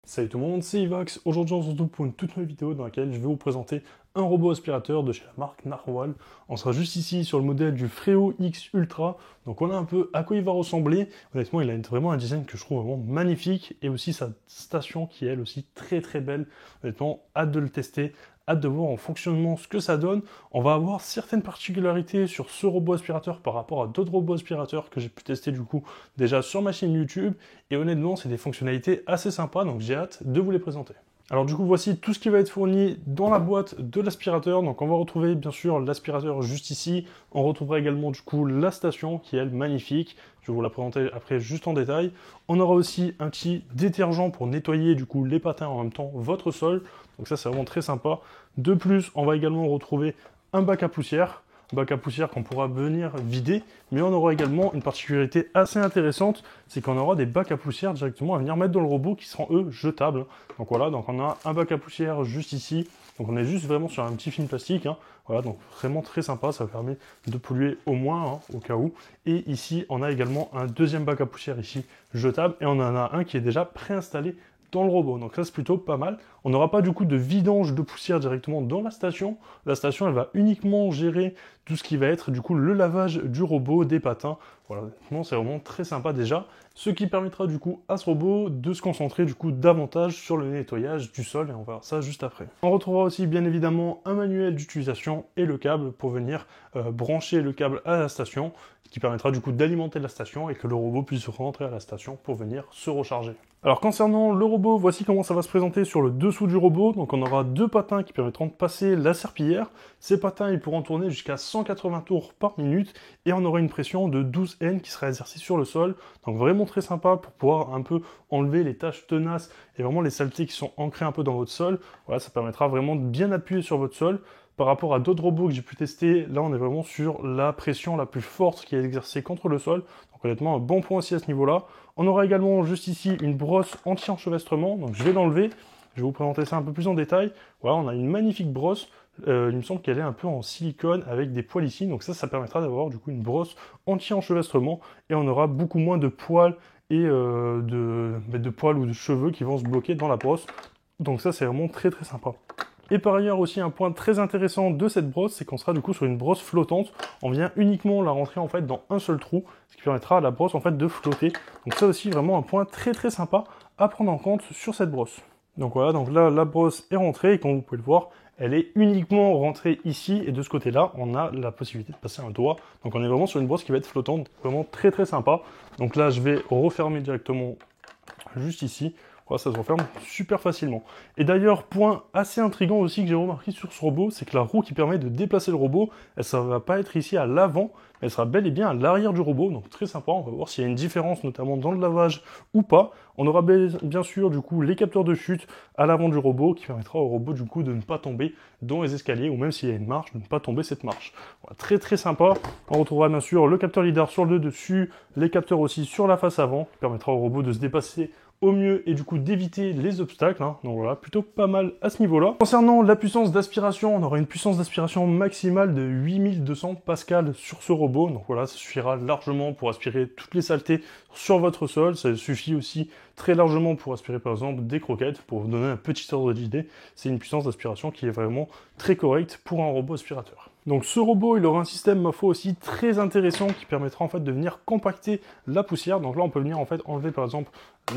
Salut tout le monde, c'est Ivax. Aujourd'hui on se retrouve pour une toute nouvelle vidéo dans laquelle je vais vous présenter un robot aspirateur de chez la marque Narwhal. On sera juste ici sur le modèle du Freo X Ultra. Donc on a un peu à quoi il va ressembler. Honnêtement il a vraiment un design que je trouve vraiment magnifique et aussi sa station qui est elle aussi très très belle. Honnêtement hâte de le tester. Hâte de voir en fonctionnement ce que ça donne. On va avoir certaines particularités sur ce robot aspirateur par rapport à d'autres robots aspirateurs que j'ai pu tester du coup déjà sur ma chaîne YouTube. Et honnêtement, c'est des fonctionnalités assez sympas, donc j'ai hâte de vous les présenter. Alors du coup, voici tout ce qui va être fourni dans la boîte de l'aspirateur. Donc on va retrouver bien sûr l'aspirateur juste ici. On retrouvera également du coup la station qui est elle magnifique. Je vais vous la présenter après juste en détail. On aura aussi un petit détergent pour nettoyer du coup les patins en même temps votre sol. Donc ça c'est vraiment très sympa. De plus, on va également retrouver un bac à poussière. Bac à poussière qu'on pourra venir vider, mais on aura également une particularité assez intéressante, c'est qu'on aura des bacs à poussière directement à venir mettre dans le robot qui seront eux jetables. Donc voilà, donc on a un bac à poussière juste ici, donc on est juste vraiment sur un petit film plastique, hein. Voilà, donc vraiment très sympa, ça permet de polluer au moins, hein, au cas où. Et ici, on a également un deuxième bac à poussière ici jetable, et on en a un qui est déjà préinstallé dans le robot. Donc ça c'est plutôt pas mal. On n'aura pas du coup de vidange de poussière directement dans la station. La station elle va uniquement gérer tout ce qui va être du coup le lavage du robot, des patins. Voilà, c'est vraiment très sympa déjà. Ce qui permettra du coup à ce robot de se concentrer du coup davantage sur le nettoyage du sol et on verra ça juste après. On retrouvera aussi bien évidemment un manuel d'utilisation et le câble pour venir brancher le câble à la station, ce qui permettra du coup d'alimenter la station et que le robot puisse rentrer à la station pour venir se recharger. Alors concernant le robot, voici comment ça va se présenter sur le dessous du robot. Donc on aura deux patins qui permettront de passer la serpillière. Ces patins ils pourront tourner jusqu'à 180 tours par minute et on aura une pression de 12 N qui sera exercée sur le sol. Donc vraiment très sympa pour pouvoir un peu enlever les taches tenaces et vraiment les saletés qui sont ancrées un peu dans votre sol. Voilà, ça permettra vraiment de bien appuyer sur votre sol. Par rapport à d'autres robots que j'ai pu tester, là on est vraiment sur la pression la plus forte qui est exercée contre le sol. Donc honnêtement un bon point aussi à ce niveau-là. On aura également juste ici une brosse anti-enchevêtrement, donc je vais l'enlever. Je vais vous présenter ça un peu plus en détail. Voilà, on a une magnifique brosse. Il me semble qu'elle est un peu en silicone avec des poils ici. Donc ça permettra d'avoir du coup une brosse anti-enchevêtrement. Et on aura beaucoup moins de poils et de poils ou de cheveux qui vont se bloquer dans la brosse. Donc ça, c'est vraiment très très sympa. Et par ailleurs aussi un point très intéressant de cette brosse, c'est qu'on sera du coup sur une brosse flottante. On vient uniquement la rentrer en fait dans un seul trou, ce qui permettra à la brosse en fait de flotter. Donc ça aussi vraiment un point très très sympa à prendre en compte sur cette brosse. Donc voilà, donc là la brosse est rentrée et comme vous pouvez le voir, elle est uniquement rentrée ici et de ce côté-là, on a la possibilité de passer un doigt. Donc on est vraiment sur une brosse qui va être flottante, vraiment très très sympa. Donc là je vais refermer directement juste ici. Voilà, ça se referme super facilement. Et d'ailleurs, point assez intriguant aussi que j'ai remarqué sur ce robot, c'est que la roue qui permet de déplacer le robot, elle ne va pas être ici à l'avant, mais elle sera bel et bien à l'arrière du robot, donc très sympa. On va voir s'il y a une différence, notamment dans le lavage ou pas. On aura bien sûr du coup les capteurs de chute à l'avant du robot, qui permettra au robot du coup de ne pas tomber dans les escaliers, ou même s'il y a une marche, de ne pas tomber cette marche. Voilà, très très sympa. On retrouvera bien sûr le capteur lidar sur le dessus, les capteurs aussi sur la face avant, qui permettra au robot de se dépasser au mieux et du coup d'éviter les obstacles, hein. Donc voilà, plutôt pas mal à ce niveau-là. Concernant la puissance d'aspiration, on aura une puissance d'aspiration maximale de 8200 pascal sur ce robot, donc voilà, ça suffira largement pour aspirer toutes les saletés sur votre sol. Ça suffit aussi très largement pour aspirer par exemple des croquettes. Pour vous donner un petit ordre d'idée, c'est une puissance d'aspiration qui est vraiment très correcte pour un robot aspirateur. Donc ce robot, il aura un système, ma foi, aussi très intéressant qui permettra en fait de venir compacter la poussière. Donc là, on peut venir en fait enlever par exemple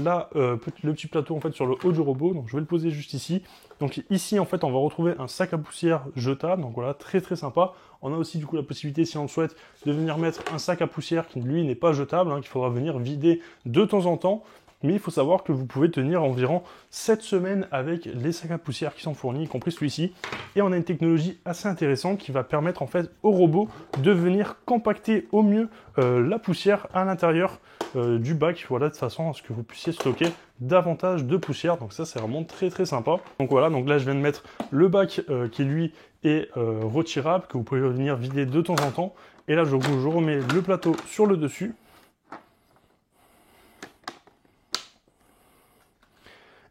là, le petit plateau en fait sur le haut du robot. Donc je vais le poser juste ici. Donc ici en fait, on va retrouver un sac à poussière jetable. Donc voilà, très très sympa. On a aussi du coup la possibilité, si on le souhaite, de venir mettre un sac à poussière qui lui n'est pas jetable, hein, qu'il faudra venir vider de temps en temps. Mais il faut savoir que vous pouvez tenir environ 7 semaines avec les sacs à poussière qui sont fournis, y compris celui-ci. Et on a une technologie assez intéressante qui va permettre en fait au robot de venir compacter au mieux la poussière à l'intérieur du bac, voilà, de façon à ce que vous puissiez stocker davantage de poussière. Donc ça c'est vraiment très très sympa. Donc voilà, donc là je viens de mettre le bac qui lui est retirable, que vous pouvez venir vider de temps en temps. Et là je remets le plateau sur le dessus.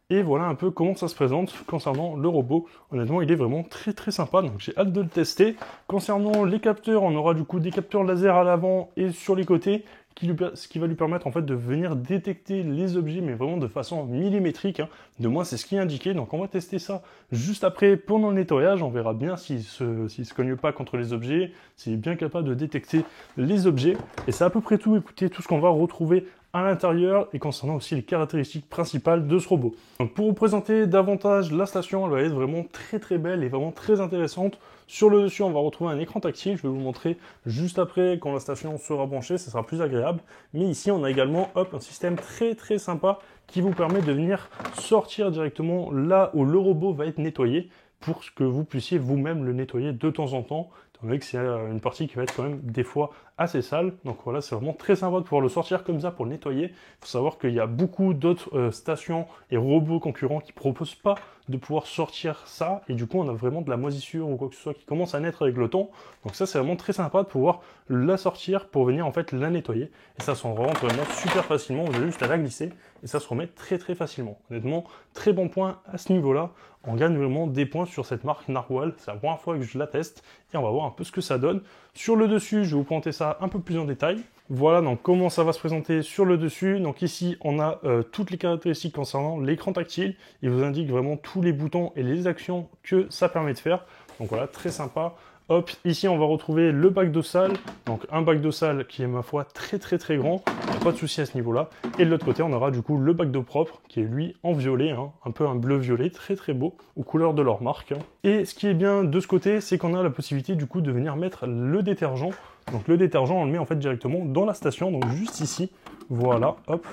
Et voilà un peu comment ça se présente concernant le robot. Honnêtement, il est vraiment très très sympa, donc j'ai hâte de le tester. Concernant les capteurs, on aura du coup des capteurs laser à l'avant et sur les côtés ce qui va lui permettre en fait de venir détecter les objets, mais vraiment de façon millimétrique, hein. De moins, c'est ce qui est indiqué. Donc on va tester ça juste après pendant le nettoyage. On verra bien s'il se cogne pas contre les objets, s'il est bien capable de détecter les objets. Et c'est à peu près tout. Écoutez, tout ce qu'on va retrouver à l'intérieur et concernant aussi les caractéristiques principales de ce robot. Donc pour vous présenter davantage la station, elle va être vraiment très belle et vraiment très intéressante. Sur le dessus, on va retrouver un écran tactile. Je vais vous montrer juste après quand la station sera branchée, ça sera plus agréable. Mais ici, on a également un système très sympa qui vous permet de venir sortir directement là où le robot va être nettoyé pour que vous puissiez vous-même le nettoyer de temps en temps, étant donné que c'est une partie qui va être quand même des fois assez sale. Donc voilà, c'est vraiment très sympa de pouvoir le sortir comme ça pour le nettoyer. Il faut savoir qu'il y a beaucoup d'autres stations et robots concurrents qui ne proposent pas de pouvoir sortir ça, et du coup on a vraiment de la moisissure ou quoi que ce soit qui commence à naître avec le temps. Donc ça c'est vraiment très sympa de pouvoir la sortir pour venir en fait la nettoyer, et ça s'en rentre vraiment super facilement. Vous avez juste à la glisser et ça se remet très facilement. Honnêtement, très bon point à ce niveau là. On gagne vraiment des points sur cette marque Narwhal. C'est la première fois que je la teste et on va voir un peu ce que ça donne. Sur le dessus, je vais vous présenter ça un peu plus en détail. Voilà donc comment ça va se présenter sur le dessus. Donc ici, on a toutes les caractéristiques concernant l'écran tactile. Il vous indique vraiment tous les boutons et les actions que ça permet de faire. Donc voilà, très sympa. Hop, ici on va retrouver le bac d'eau sale, donc un bac d'eau sale qui est ma foi très grand, il n'y a pas de souci à ce niveau-là. Et de l'autre côté on aura du coup le bac d'eau propre qui est lui en violet, hein, un peu un bleu violet, très beau, aux couleurs de leur marque. Et ce qui est bien de ce côté, c'est qu'on a la possibilité du coup de venir mettre le détergent. Donc le détergent on le met en fait directement dans la station, donc juste ici, voilà, hop.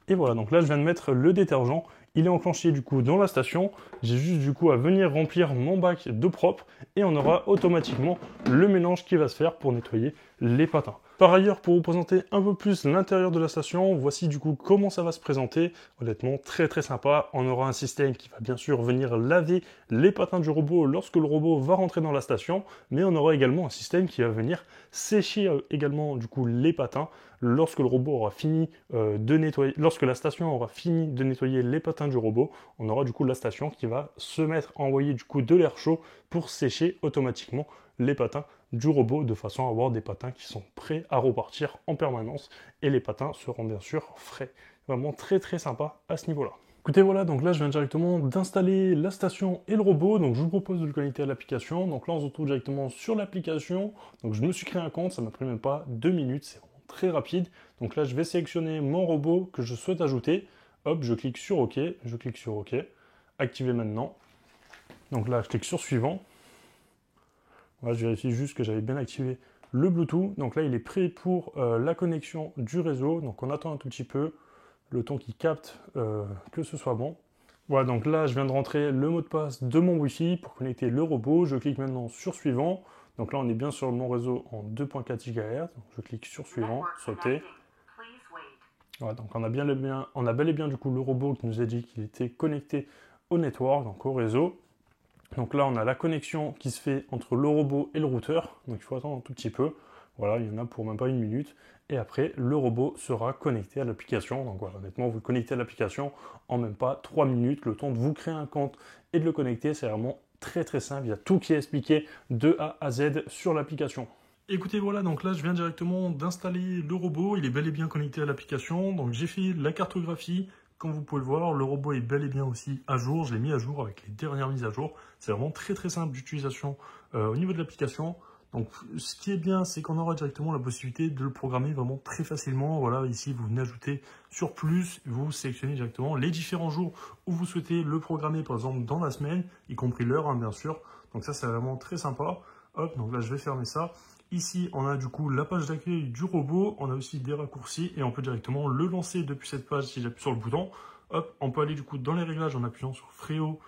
Et voilà, donc là je viens de mettre le détergent. Il est enclenché du coup dans la station. J'ai juste du coup à venir remplir mon bac d'eau propre et on aura automatiquement le mélange qui va se faire pour nettoyer les patins. Par ailleurs, pour vous présenter un peu plus l'intérieur de la station, voici du coup comment ça va se présenter. Honnêtement, très sympa. On aura un système qui va bien sûr venir laver les patins du robot lorsque le robot va rentrer dans la station, mais on aura également un système qui va venir sécher également du coup les patins lorsque le robot aura fini de nettoyer, lorsque la station aura fini de nettoyer les patins du robot. On aura du coup la station qui va se mettre à envoyer du coup de l'air chaud pour sécher automatiquement les patins du robot, de façon à avoir des patins qui sont prêts à repartir en permanence, et les patins seront bien sûr frais. Vraiment très sympa à ce niveau-là. Écoutez, voilà, donc là je viens directement d'installer la station et le robot, donc je vous propose de le connecter à l'application. Donc là on se retrouve directement sur l'application, donc je me suis créé un compte, ça m'a pris même pas 2 minutes, c'est vraiment très rapide. Donc là je vais sélectionner mon robot que je souhaite ajouter, hop, je clique sur OK, activer maintenant. Donc là je clique sur suivant. Voilà, je vérifie juste que j'avais bien activé le Bluetooth. Donc là, il est prêt pour la connexion du réseau. Donc on attend un tout petit peu, le temps qu'il capte que ce soit bon. Voilà, donc là, je viens de rentrer le mot de passe de mon Wi-Fi pour connecter le robot. Je clique maintenant sur suivant. Donc là, on est bien sur mon réseau en 2.4 GHz. Donc je clique sur suivant, sauter. Voilà, donc on a bel et bien du coup le robot qui nous a dit qu'il était connecté au network, donc au réseau. Donc là, on a la connexion qui se fait entre le robot et le routeur. Donc il faut attendre un tout petit peu. Voilà, il y en a pour même pas 1 minute. Et après, le robot sera connecté à l'application. Donc voilà, honnêtement, vous le connectez à l'application en même pas 3 minutes. Le temps de vous créer un compte et de le connecter, c'est vraiment très simple. Il y a tout qui est expliqué de A à Z sur l'application. Écoutez, voilà, donc là, je viens directement d'installer le robot. Il est bel et bien connecté à l'application. Donc j'ai fait la cartographie. Comme vous pouvez le voir, le robot est bel et bien aussi à jour. Je l'ai mis à jour avec les dernières mises à jour. C'est vraiment très simple d'utilisation au niveau de l'application. Donc ce qui est bien, c'est qu'on aura directement la possibilité de le programmer vraiment très facilement. Voilà, ici vous venez ajouter sur plus, vous sélectionnez directement les différents jours où vous souhaitez le programmer, par exemple dans la semaine, y compris l'heure, hein, bien sûr. Donc ça, c'est vraiment très sympa. Hop, donc là je vais fermer ça. Ici, on a du coup la page d'accueil du robot, on a aussi des raccourcis et on peut directement le lancer depuis cette page si j'appuie sur le bouton. Hop, on peut aller du coup dans les réglages en appuyant sur Freo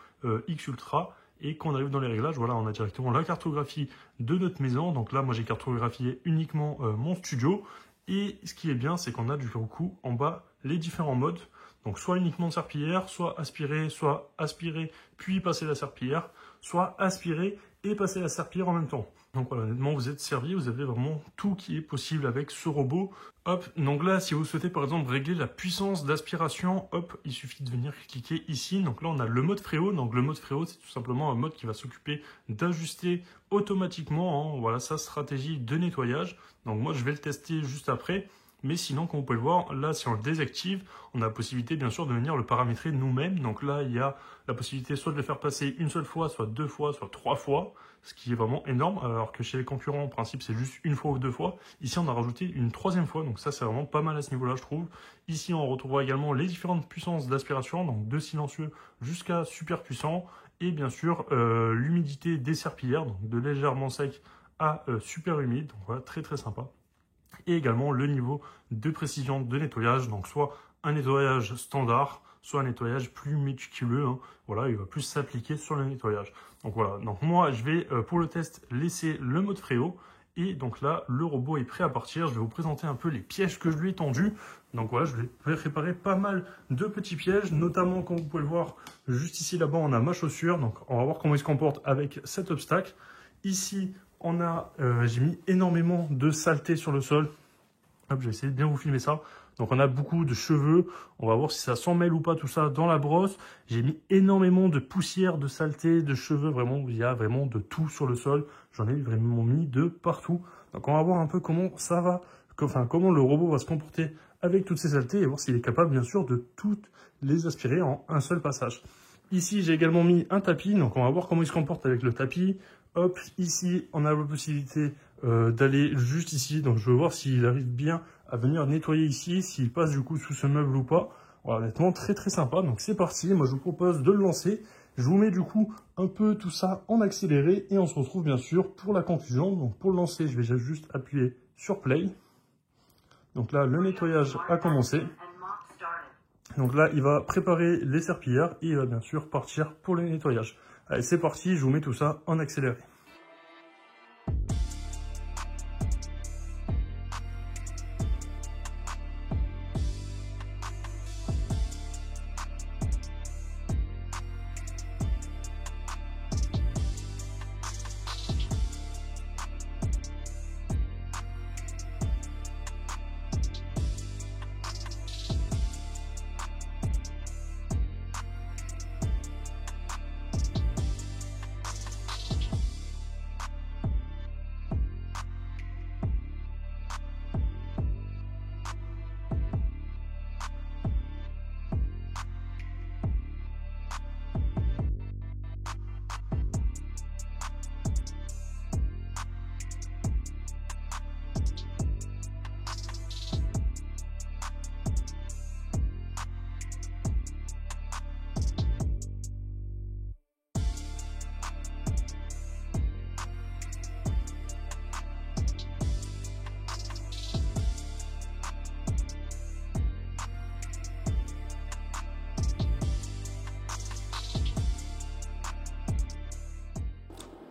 X Ultra, et quand on arrive dans les réglages, voilà, on a directement la cartographie de notre maison. Donc là, moi j'ai cartographié uniquement mon studio, et ce qui est bien, c'est qu'on a du coup en bas les différents modes. Donc soit uniquement de serpillière, soit aspirer puis passer la serpillière, soit aspirer et passer la serpillière en même temps. Donc voilà, honnêtement, vous êtes servi, vous avez vraiment tout qui est possible avec ce robot. Hop, donc là, si vous souhaitez par exemple régler la puissance d'aspiration, hop, il suffit de venir cliquer ici. Donc là, on a le mode Freo. Donc le mode Freo, c'est tout simplement un mode qui va s'occuper d'ajuster automatiquement, hein, voilà, sa stratégie de nettoyage. Donc moi, je vais le tester juste après. Mais sinon, comme vous pouvez le voir, là, si on le désactive, on a la possibilité, bien sûr, de venir le paramétrer nous-mêmes. Donc là, il y a la possibilité soit de le faire passer une seule fois, soit 2 fois, soit 3 fois, ce qui est vraiment énorme, alors que chez les concurrents, en principe, c'est juste une fois ou 2 fois. Ici, on a rajouté une 3e fois, donc ça, c'est vraiment pas mal à ce niveau-là, je trouve. Ici, on retrouvera également les différentes puissances d'aspiration, donc de silencieux jusqu'à super puissant, et bien sûr, l'humidité des serpillères, donc de légèrement sec à super humide, donc voilà, très très sympa. Et également le niveau de précision de nettoyage, donc soit un nettoyage standard, soit un nettoyage plus méticuleux, hein. Voilà, il va plus s'appliquer sur le nettoyage. Donc voilà, donc moi je vais pour le test laisser le mode Fréo, et donc là le robot est prêt à partir. Je vais vous présenter un peu les pièges que je lui ai tendus. Donc voilà, je vais préparer pas mal de petits pièges, notamment comme vous pouvez le voir, juste ici là-bas on a ma chaussure, donc on va voir comment il se comporte avec cet obstacle. Ici, on a, j'ai mis énormément de saleté sur le sol. Hop, j'ai essayé de bien vous filmer ça. Donc on a beaucoup de cheveux. On va voir si ça s'en mêle ou pas tout ça dans la brosse. J'ai mis énormément de poussière, de saleté, de cheveux. Vraiment, il y a vraiment de tout sur le sol. J'en ai vraiment mis de partout. Donc on va voir un peu comment ça va, enfin comment le robot va se comporter avec toutes ces saletés et voir s'il est capable bien sûr de toutes les aspirer en un seul passage. Ici, j'ai également mis un tapis, donc on va voir comment il se comporte avec le tapis. Hop, ici, on a la possibilité d'aller juste ici, donc je veux voir s'il arrive bien à venir nettoyer ici, s'il passe du coup sous ce meuble ou pas. Voilà, honnêtement, très très sympa, donc c'est parti, moi je vous propose de le lancer. Je vous mets du coup un peu tout ça en accéléré et on se retrouve bien sûr pour la conclusion. Donc pour le lancer, je vais juste appuyer sur Play. Donc là, le nettoyage a commencé. Donc là, il va préparer les serpillères et il va bien sûr partir pour le nettoyage. Allez, c'est parti, je vous mets tout ça en accéléré.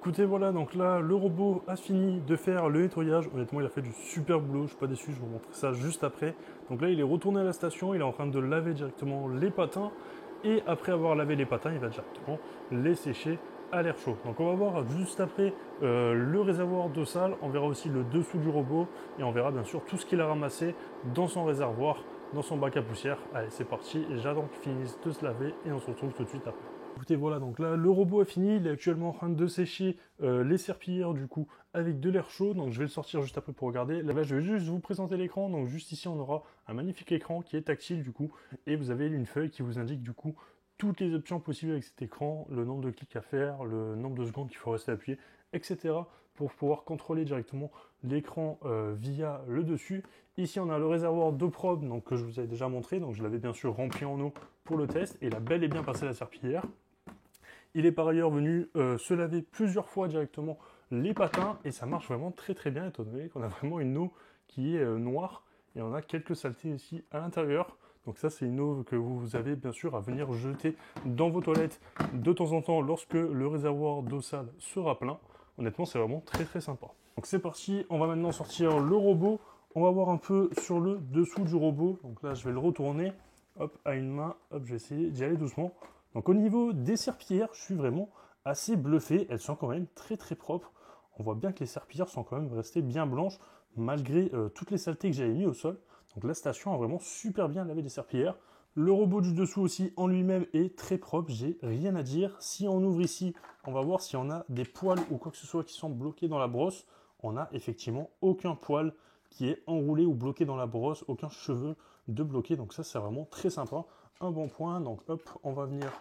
Écoutez, voilà, donc là, le robot a fini de faire le nettoyage. Honnêtement, il a fait du super boulot, je suis pas déçu, je vais vous montrer ça juste après. Donc là, il est retourné à la station, il est en train de laver directement les patins. Et après avoir lavé les patins, il va directement les sécher à l'air chaud. Donc on va voir juste après le réservoir d'eau sale, on verra aussi le dessous du robot et on verra bien sûr tout ce qu'il a ramassé dans son réservoir, dans son bac à poussière. Allez, c'est parti, j'attends qu'il finisse de se laver et on se retrouve tout de suite après. Écoutez, voilà, donc là, le robot a fini, il est actuellement en train de sécher les serpillères, du coup, avec de l'air chaud, donc je vais le sortir juste après pour regarder. Là, je vais juste vous présenter l'écran, donc juste ici, on aura un magnifique écran qui est tactile, du coup, et vous avez une feuille qui vous indique, du coup, toutes les options possibles avec cet écran, le nombre de clics à faire, le nombre de secondes qu'il faut rester appuyé, etc., pour pouvoir contrôler directement l'écran via le dessus. Ici, on a le réservoir d'eau propre, donc que je vous avais déjà montré, donc je l'avais bien sûr rempli en eau pour le test, et il a bel et bien passé la serpillière. Il est par ailleurs venu se laver plusieurs fois directement les patins et ça marche vraiment très très bien, étant donné qu'on a vraiment une eau qui est noire et on a quelques saletés ici à l'intérieur. Donc ça, c'est une eau que vous avez bien sûr à venir jeter dans vos toilettes de temps en temps lorsque le réservoir d'eau sale sera plein. Honnêtement, c'est vraiment très très sympa. Donc c'est parti, on va maintenant sortir le robot. On va voir un peu sur le dessous du robot. Donc là, je vais le retourner, hop, à une main. Hop, je vais essayer d'y aller doucement. Donc au niveau des serpillères, je suis vraiment assez bluffé. Elles sont quand même très très propres. On voit bien que les serpillères sont quand même restées bien blanches malgré toutes les saletés que j'avais mis au sol. Donc la station a vraiment super bien lavé les serpillères. Le robot du dessous aussi en lui-même est très propre, j'ai rien à dire. Si on ouvre ici, on va voir si on a des poils ou quoi que ce soit qui sont bloqués dans la brosse. On n'a effectivement aucun poil qui est enroulé ou bloqué dans la brosse, aucun cheveu de bloqué, donc ça c'est vraiment très sympa, un bon point. Donc hop, on va venir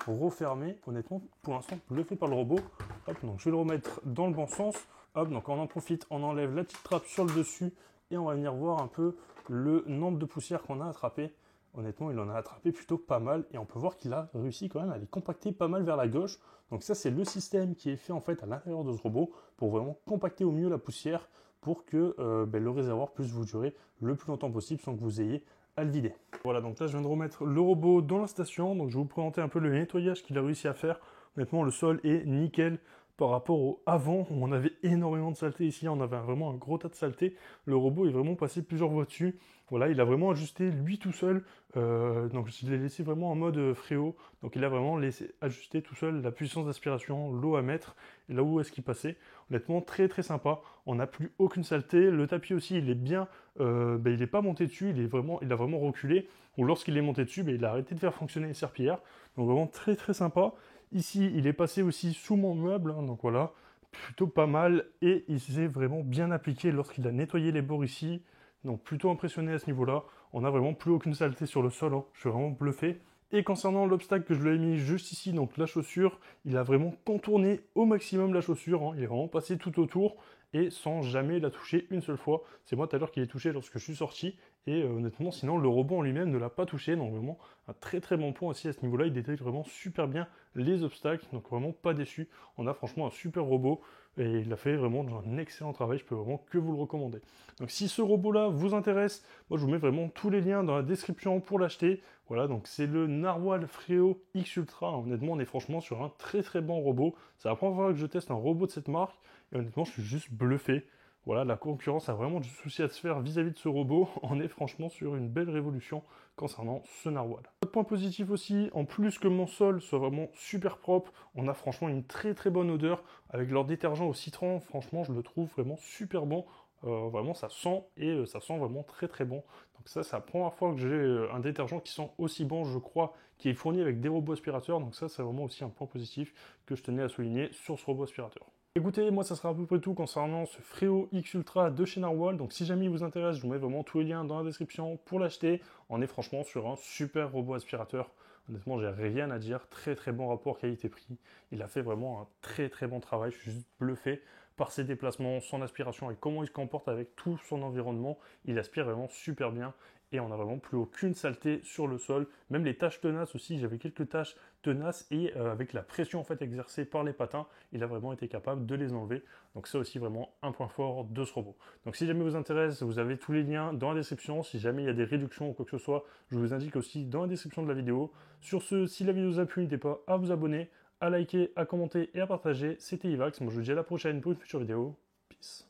refermer. Honnêtement, pour l'instant, bluffé par le robot. Hop, donc je vais le remettre dans le bon sens. Hop, donc on en profite, on enlève la petite trappe sur le dessus et on va venir voir un peu le nombre de poussières qu'on a attrapé. Honnêtement, il en a attrapé plutôt pas mal et on peut voir qu'il a réussi quand même à les compacter pas mal vers la gauche. Donc ça, c'est le système qui est fait en fait à l'intérieur de ce robot pour vraiment compacter au mieux la poussière pour que le réservoir puisse vous durer le plus longtemps possible sans que vous ayez à le vider. Voilà, donc là je viens de remettre le robot dans la station, donc je vais vous présenter un peu le nettoyage qu'il a réussi à faire. Honnêtement, le sol est nickel par rapport au avant où on avait énormément de saleté. Ici on avait vraiment un gros tas de saleté. Le robot est vraiment passé plusieurs fois dessus. Voilà, il a vraiment ajusté lui tout seul, donc je l'ai laissé vraiment en mode fréo, donc il a vraiment laissé ajuster tout seul la puissance d'aspiration, l'eau à mettre et là où est-ce qu'il passait. Honnêtement très très sympa, on n'a plus aucune saleté. Le tapis aussi il est bien, il n'est pas monté dessus, il a vraiment reculé, ou lorsqu'il est monté dessus, il a arrêté de faire fonctionner les serpillères, donc vraiment très très sympa. Ici il est passé aussi sous mon meuble, hein, donc voilà, plutôt pas mal, et il s'est vraiment bien appliqué lorsqu'il a nettoyé les bords ici. Donc plutôt impressionné à ce niveau-là. On n'a vraiment plus aucune saleté sur le sol, hein. Je suis vraiment bluffé. Et concernant l'obstacle que je lui ai mis juste ici, donc la chaussure, il a vraiment contourné au maximum la chaussure, hein. Il est vraiment passé tout autour et sans jamais la toucher une seule fois. C'est moi tout à l'heure qui l'ai touché lorsque je suis sorti. Et honnêtement, sinon le robot en lui-même ne l'a pas touché. Donc vraiment un très très bon point aussi à ce niveau-là. Il détecte vraiment super bien les obstacles. Donc vraiment pas déçu. On a franchement un super robot. Et il a fait vraiment un excellent travail. Je peux vraiment que vous le recommander. Donc si ce robot-là vous intéresse, moi je vous mets vraiment tous les liens dans la description pour l'acheter. Voilà, donc c'est le Narwhal Freo X Ultra. Honnêtement, on est franchement sur un très très bon robot. C'est la première fois que je teste un robot de cette marque. Et honnêtement, je suis juste bluffé. Voilà, la concurrence a vraiment du souci à se faire vis-à-vis de ce robot. On est franchement sur une belle révolution concernant ce Narwhal. Autre point positif aussi, en plus que mon sol soit vraiment super propre, on a franchement une très très bonne odeur. Avec leur détergent au citron, franchement, je le trouve vraiment super bon. Vraiment, ça sent et ça sent vraiment très très bon. Donc ça, c'est la première fois que j'ai un détergent qui sent aussi bon, je crois, qui est fourni avec des robots aspirateurs. Donc ça, c'est vraiment aussi un point positif que je tenais à souligner sur ce robot aspirateur. Écoutez, moi ça sera à peu près tout concernant ce Freo X Ultra de chez Narwhal. Donc si jamais il vous intéresse, je vous mets vraiment tous les liens dans la description pour l'acheter. On est franchement sur un super robot aspirateur. Honnêtement, j'ai rien à dire. Très très bon rapport qualité-prix. Il a fait vraiment un très très bon travail. Je suis juste bluffé par ses déplacements, son aspiration et comment il se comporte avec tout son environnement. Il aspire vraiment super bien. Et on n'a vraiment plus aucune saleté sur le sol. Même les taches tenaces aussi, j'avais quelques taches tenaces et avec la pression en fait exercée par les patins, il a vraiment été capable de les enlever. Donc c'est aussi vraiment un point fort de ce robot. Donc si jamais vous intéresse, vous avez tous les liens dans la description. Si jamais il y a des réductions ou quoi que ce soit, je vous indique aussi dans la description de la vidéo. Sur ce, si la vidéo vous a plu, n'hésitez pas à vous abonner, à liker, à commenter et à partager. C'était Ivax, moi je vous dis à la prochaine pour une future vidéo. Peace.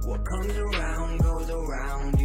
What comes around goes around.